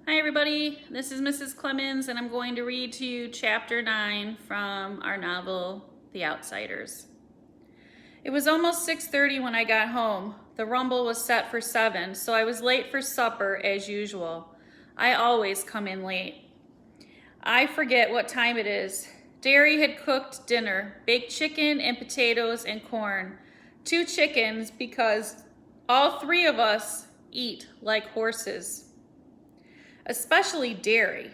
Hi everybody, this is Mrs. Clemmons and I'm going to read to you chapter 9 from our novel, The Outsiders. It was almost 6:30 when I got home. The rumble was set for 7, so I was late for supper as usual. I always come in late. I forget what time it is. Derry had cooked dinner, baked chicken and potatoes and corn. 2 chickens because all 3 of us eat like horses. Especially dairy.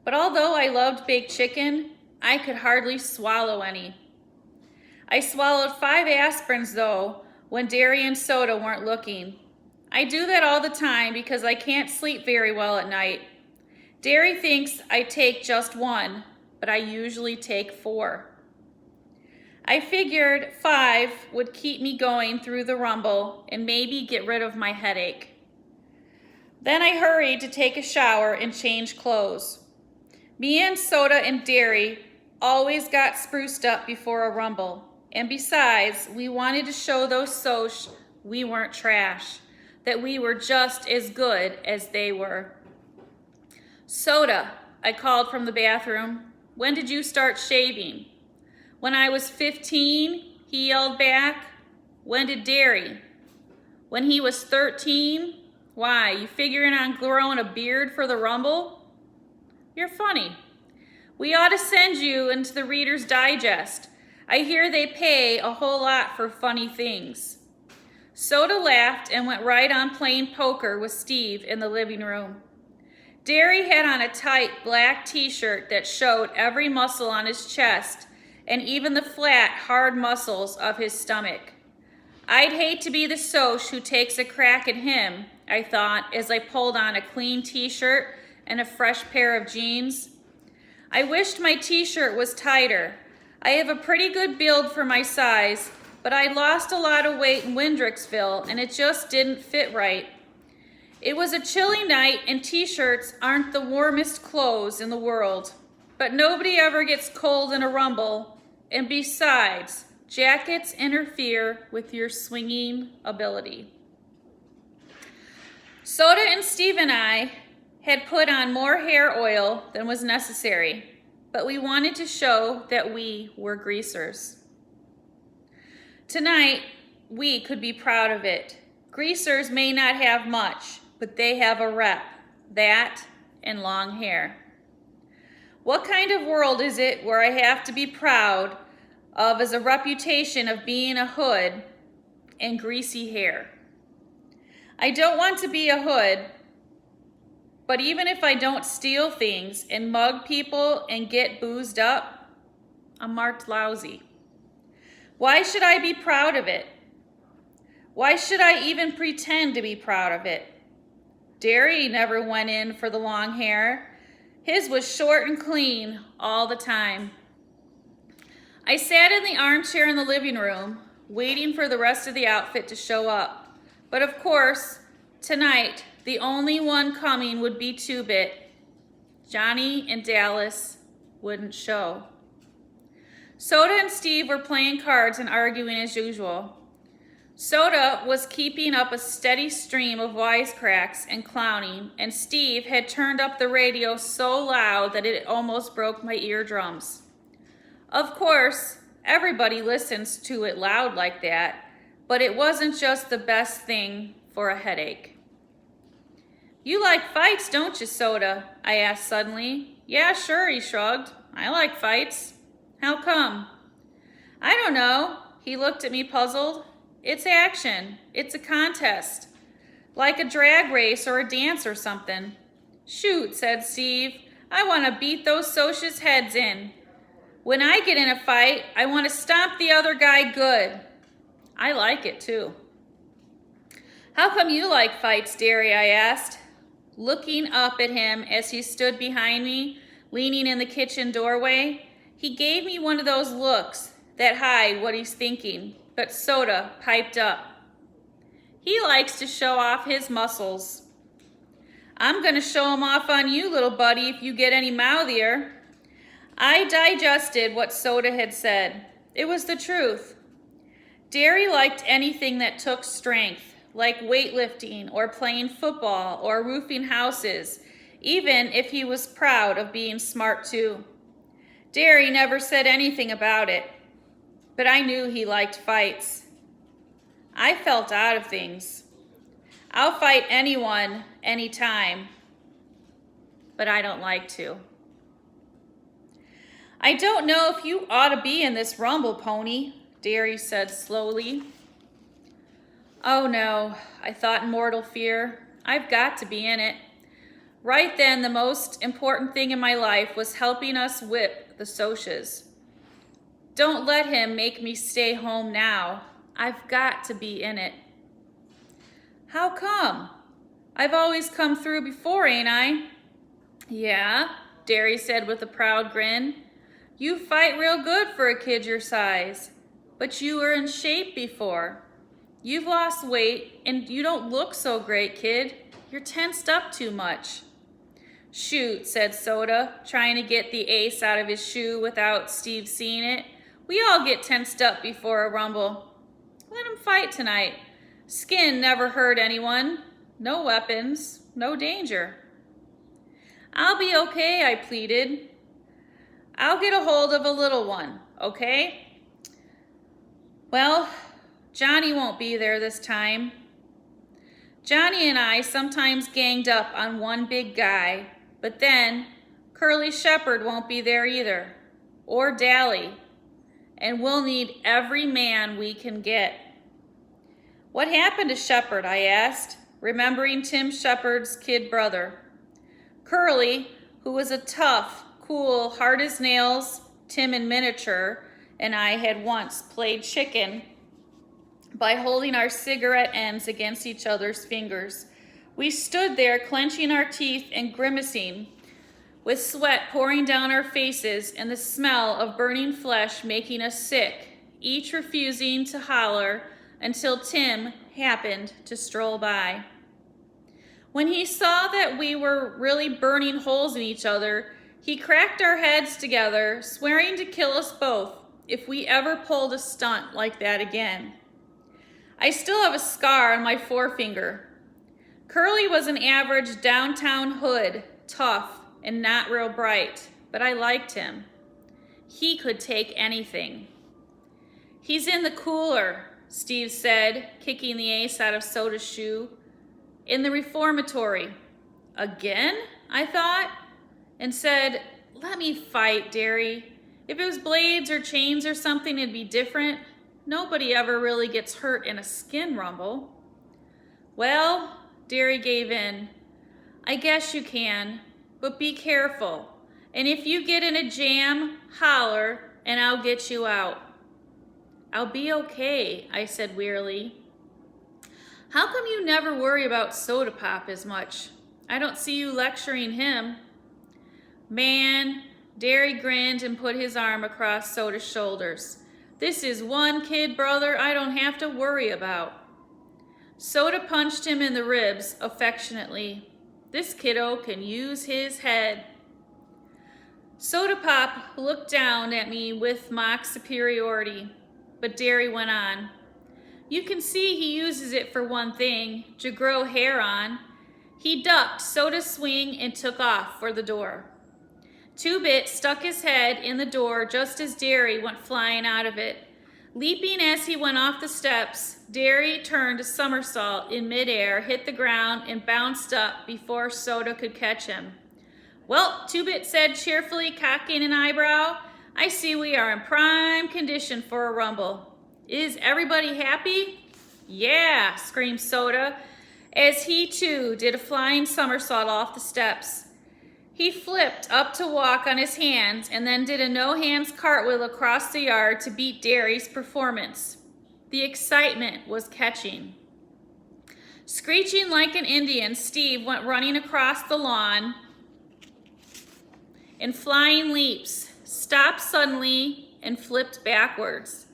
But although I loved baked chicken, I could hardly swallow any. I swallowed 5 aspirins though, when dairy and soda weren't looking. I do that all the time because I can't sleep very well at night. Dairy thinks I take just 1, but I usually take 4. I figured 5 would keep me going through the rumble and maybe get rid of my headache. Then I hurried to take a shower and change clothes. Me and soda and dairy always got spruced up before a rumble. And besides, we wanted to show those Socs we weren't trash, that we were just as good as they were. Soda, I called from the bathroom. When did you start shaving? When I was 15, he yelled back. When did Dairy? When he was 13? Why, you figuring on growing a beard for the rumble? You're funny. We ought to send you into the Reader's Digest. I hear they pay a whole lot for funny things. Soda laughed and went right on playing poker with Steve in the living room. Derry had on a tight black t-shirt that showed every muscle on his chest and even the flat, hard muscles of his stomach. I'd hate to be the Soc who takes a crack at him, I thought, as I pulled on a clean t-shirt and a fresh pair of jeans. I wished my t-shirt was tighter. I have a pretty good build for my size, but I lost a lot of weight in Windricksville and it just didn't fit right. It was a chilly night and t-shirts aren't the warmest clothes in the world, but nobody ever gets cold in a rumble, and besides, jackets interfere with your swinging ability. Soda and Steve and I had put on more hair oil than was necessary, but we wanted to show that we were greasers. Tonight, we could be proud of it. Greasers may not have much, but they have a rep, that and long hair. What kind of world is it where I have to be proud of as a reputation of being a hood and greasy hair? I don't want to be a hood, but even if I don't steal things and mug people and get boozed up, I'm marked lousy. Why should I be proud of it? Why should I even pretend to be proud of it? Derry never went in for the long hair. His was short and clean all the time. I sat in the armchair in the living room, waiting for the rest of the outfit to show up. But of course, tonight, the only one coming would be Two-Bit. Johnny and Dallas wouldn't show. Soda and Steve were playing cards and arguing as usual. Soda was keeping up a steady stream of wisecracks and clowning, and Steve had turned up the radio so loud that it almost broke my eardrums. Of course, everybody listens to it loud like that, but it wasn't just the best thing for a headache. You like fights, don't you, Soda? I asked suddenly. Yeah, sure, he shrugged. I like fights. How come? I don't know. He looked at me puzzled. It's action. It's a contest. Like a drag race or a dance or something. Shoot, said Steve. I want to beat those Socs' heads in. When I get in a fight, I want to stomp the other guy good. I like it too. How come you like fights, Derry? I asked, looking up at him as he stood behind me, leaning in the kitchen doorway. He gave me one of those looks that hide what he's thinking, but Soda piped up. He likes to show off his muscles. I'm going to show them off on you, little buddy, if you get any mouthier. I digested what Soda had said. It was the truth. Derry liked anything that took strength, like weightlifting or playing football or roofing houses, even if he was proud of being smart too. Derry never said anything about it, but I knew he liked fights. I felt out of things. I'll fight anyone, anytime, but I don't like to. I don't know if you ought to be in this rumble, Pony, Derry said slowly. Oh no, I thought in mortal fear. I've got to be in it. Right then, the most important thing in my life was helping us whip the Socs. Don't let him make me stay home now. I've got to be in it. How come? I've always come through before, ain't I? Yeah, Derry said with a proud grin. You fight real good for a kid your size, but you were in shape before. You've lost weight and you don't look so great, kid. You're tensed up too much. Shoot, said Soda, trying to get the ace out of his shoe without Steve seeing it. We all get tensed up before a rumble. Let him fight tonight. Skin never hurt anyone. No weapons, no danger. I'll be okay, I pleaded. I'll get a hold of a little one, okay? Well, Johnny won't be there this time. Johnny and I sometimes ganged up on one big guy, but then Curly Shepherd won't be there either, or Dally, and we'll need every man we can get. What happened to Shepherd, I asked, remembering Tim Shepherd's kid brother. Curly, who was a tough, cool, hard as nails, Tim in miniature, and I had once played chicken by holding our cigarette ends against each other's fingers. We stood there clenching our teeth and grimacing, with sweat pouring down our faces and the smell of burning flesh making us sick, each refusing to holler until Tim happened to stroll by. When he saw that we were really burning holes in each other, he cracked our heads together, swearing to kill us both if we ever pulled a stunt like that again. I still have a scar on my forefinger. Curly was an average downtown hood, tough and not real bright, but I liked him. He could take anything. He's in the cooler, Steve said, kicking the ace out of Soda's shoe. In the reformatory. Again? I thought, and said, let me fight, Derry. If it was blades or chains or something, it'd be different. Nobody ever really gets hurt in a skin rumble. Well, Derry gave in. I guess you can, but be careful. And if you get in a jam, holler, and I'll get you out. I'll be okay, I said wearily. How come you never worry about Soda Pop as much? I don't see you lecturing him. Man, Derry grinned and put his arm across Soda's shoulders. This is one kid, brother, I don't have to worry about. Soda punched him in the ribs affectionately. This kiddo can use his head. Soda Pop looked down at me with mock superiority, but Derry went on. You can see he uses it for one thing, to grow hair on. He ducked Soda's swing and took off for the door. Two-Bit stuck his head in the door just as Derry went flying out of it. Leaping as he went off the steps, Derry turned a somersault in midair, hit the ground, and bounced up before Soda could catch him. Well, Two-Bit said cheerfully, cocking an eyebrow, I see we are in prime condition for a rumble. Is everybody happy? Yeah, screamed Soda, as he too did a flying somersault off the steps. He flipped up to walk on his hands and then did a no-hands cartwheel across the yard to beat Derry's performance. The excitement was catching. Screeching like an Indian, Steve went running across the lawn in flying leaps, stopped suddenly, and flipped backwards.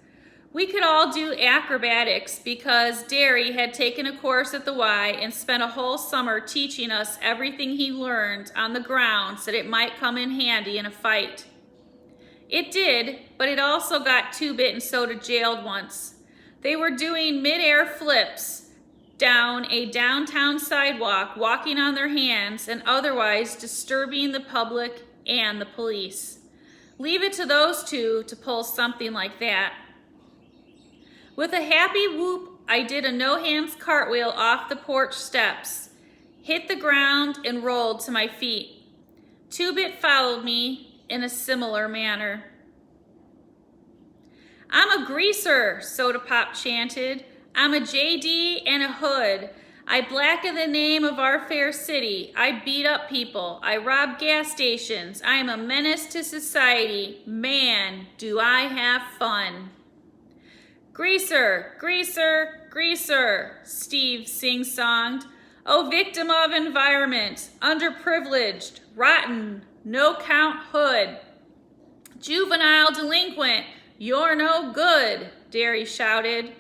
We could all do acrobatics because Derry had taken a course at the Y and spent a whole summer teaching us everything he learned on the grounds that it might come in handy in a fight. It did, but it also got Two-Bit and Soda jailed once. They were doing mid-air flips, down a downtown sidewalk, walking on their hands and otherwise disturbing the public and the police. Leave it to those two to pull something like that. With a happy whoop, I did a no-hands cartwheel off the porch steps, hit the ground, and rolled to my feet. Two-Bit followed me in a similar manner. I'm a greaser, Soda Pop chanted. I'm a JD and a hood. I blacken the name of our fair city. I beat up people. I rob gas stations. I am a menace to society. Man, do I have fun. Greaser, greaser, greaser, Steve sing-songed. Oh, victim of environment, underprivileged, rotten, no-count hood. Juvenile delinquent, you're no good, Derry shouted.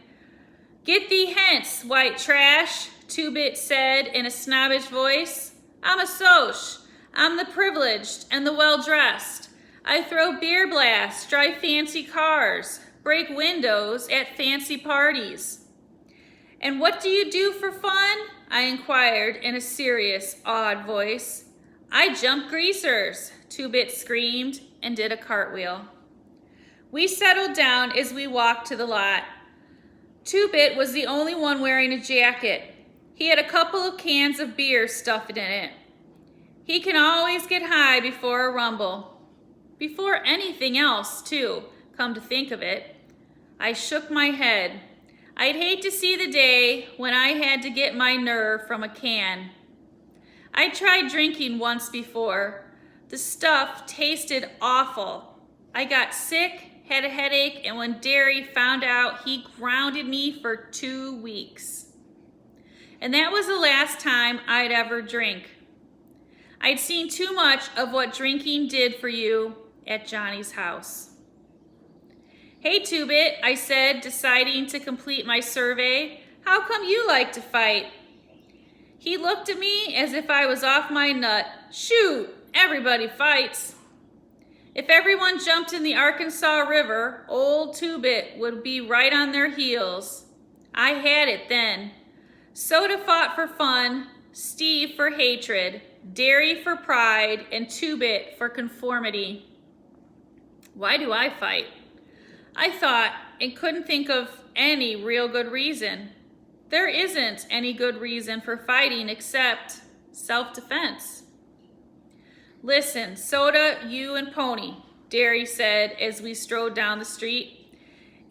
Get thee hence, white trash, Two-Bit said in a snobbish voice. I'm a soch. I'm the privileged and the well-dressed. I throw beer blasts, drive fancy cars, break windows at fancy parties. And what do you do for fun? I inquired in a serious, awed voice. I jump greasers, Two-Bit screamed and did a cartwheel. We settled down as we walked to the lot. Two-Bit was the only one wearing a jacket. He had a couple of cans of beer stuffed in it. He can always get high before a rumble. Before anything else, too, come to think of it. I shook my head. I'd hate to see the day when I had to get my nerve from a can. I tried drinking once before. The stuff tasted awful. I got sick, had a headache, and when Derry found out, he grounded me for 2 weeks. And that was the last time I'd ever drink. I'd seen too much of what drinking did for you at Johnny's house. Hey, Two-Bit, I said, deciding to complete my survey. How come you like to fight? He looked at me as if I was off my nut. Shoot, everybody fights. If everyone jumped in the Arkansas River, old Two-Bit would be right on their heels. I had it then. Soda fought for fun, Steve for hatred, Derry for pride, and Two-Bit for conformity. Why do I fight? I thought and couldn't think of any real good reason. There isn't any good reason for fighting except self-defense. Listen, Soda, you and Pony, Derry said as we strode down the street.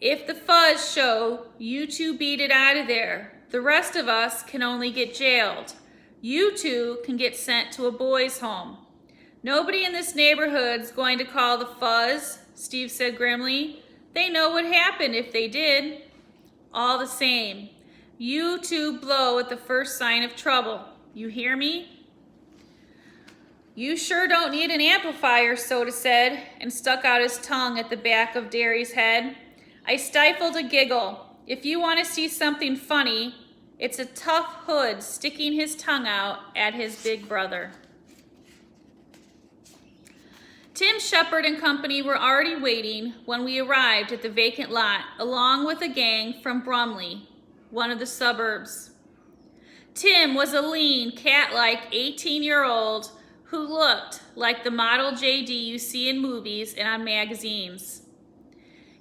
If the fuzz show, you two beat it out of there. The rest of us can only get jailed. You two can get sent to a boys' home. Nobody in this neighborhood's going to call the fuzz, Steve said grimly. They know what happened if they did. All the same, you two blow at the first sign of trouble. You hear me? You sure don't need an amplifier, Soda said, and stuck out his tongue at the back of Derry's head. I stifled a giggle. If you want to see something funny, it's a tough hood sticking his tongue out at his big brother. Tim Shepard and company were already waiting when we arrived at the vacant lot, along with a gang from Brumley, one of the suburbs. Tim was a lean, cat-like 18-year-old who looked like the model JD you see in movies and on magazines.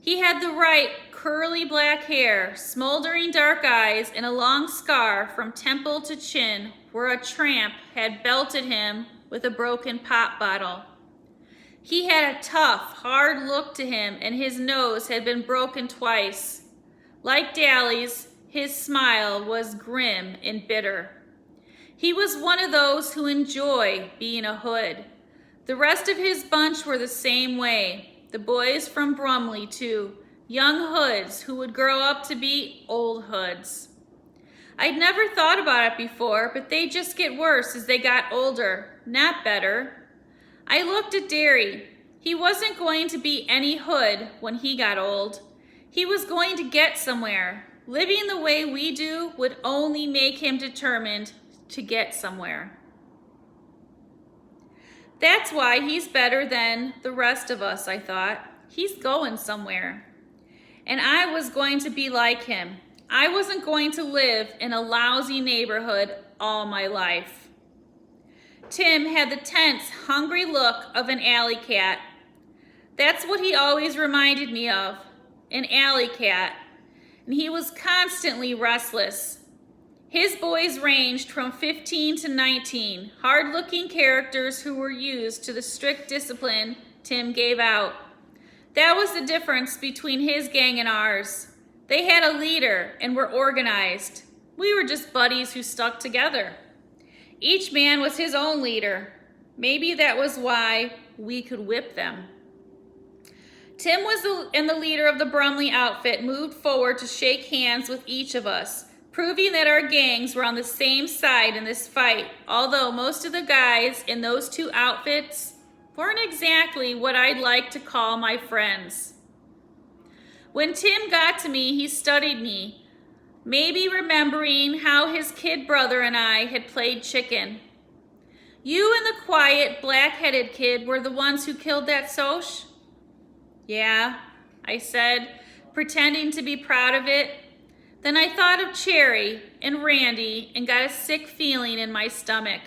He had the right curly black hair, smoldering dark eyes, and a long scar from temple to chin where a tramp had belted him with a broken pop bottle. He had a tough, hard look to him, and his nose had been broken twice. Like Dally's, his smile was grim and bitter. He was one of those who enjoy being a hood. The rest of his bunch were the same way. The boys from Brumley, too. Young hoods who would grow up to be old hoods. I'd never thought about it before, but they just get worse as they got older, not better. I looked at Derry. He wasn't going to be any hood when he got old. He was going to get somewhere. Living the way we do would only make him determined to get somewhere. That's why he's better than the rest of us, I thought. He's going somewhere. And I was going to be like him, I wasn't going to live in a lousy neighborhood all my life. Tim had the tense, hungry look of an alley cat. That's what he always reminded me of, an alley cat. And he was constantly restless. His boys ranged from 15 to 19, hard-looking characters who were used to the strict discipline Tim gave out. That was the difference between his gang and ours. They had a leader and were organized. We were just buddies who stuck together. Each man was his own leader. Maybe that was why we could whip them. Tim and the leader of the Brumley outfit moved forward to shake hands with each of us, proving that our gangs were on the same side in this fight, although most of the guys in those two outfits weren't exactly what I'd like to call my friends. When Tim got to me, he studied me, maybe remembering how his kid brother and I had played chicken. You and the quiet, black-headed kid were the ones who killed that Soch? Yeah, I said, pretending to be proud of it. Then I thought of Cherry and Randy and got a sick feeling in my stomach.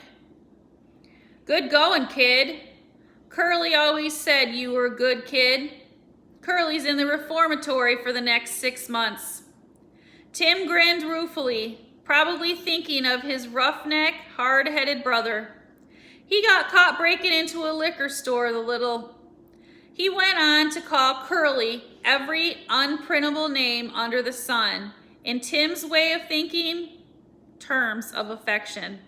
Good going, kid. Curly always said you were a good kid. Curly's in the reformatory for the next 6 months. Tim grinned ruefully, probably thinking of his roughneck, hard-headed brother. He got caught breaking into a liquor store, the little. He went on to call Curly every unprintable name under the sun, in Tim's way of thinking, terms of affection.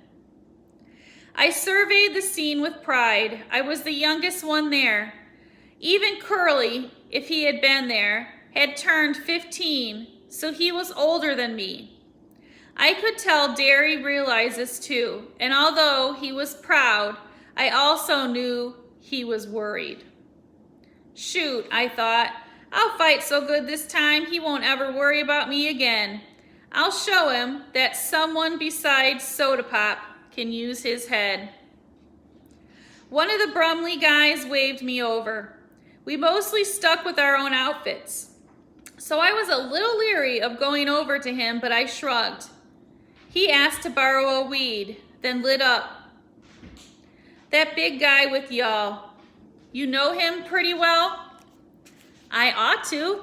I surveyed the scene with pride. I was the youngest one there. Even Curly, if he had been there, had turned 15, so he was older than me. I could tell Derry realized this too, and although he was proud, I also knew he was worried. Shoot, I thought, I'll fight so good this time he won't ever worry about me again. I'll show him that someone besides Soda Pop can use his head. One of the Brumley guys waved me over. We mostly stuck with our own outfits, so I was a little leery of going over to him, but I shrugged. He asked to borrow a weed, then lit up. That big guy with y'all, you know him pretty well? I ought to.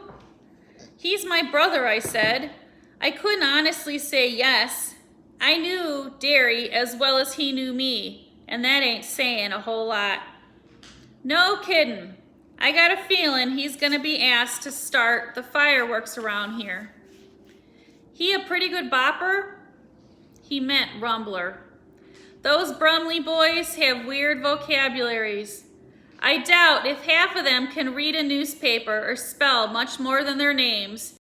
He's my brother, I said. I couldn't honestly say yes. I knew Derry as well as he knew me, and that ain't saying a whole lot. No kidding. I got a feeling he's gonna be asked to start the fireworks around here. He a pretty good bopper? He meant rumbler. Those Brumley boys have weird vocabularies. I doubt if half of them can read a newspaper or spell much more than their names,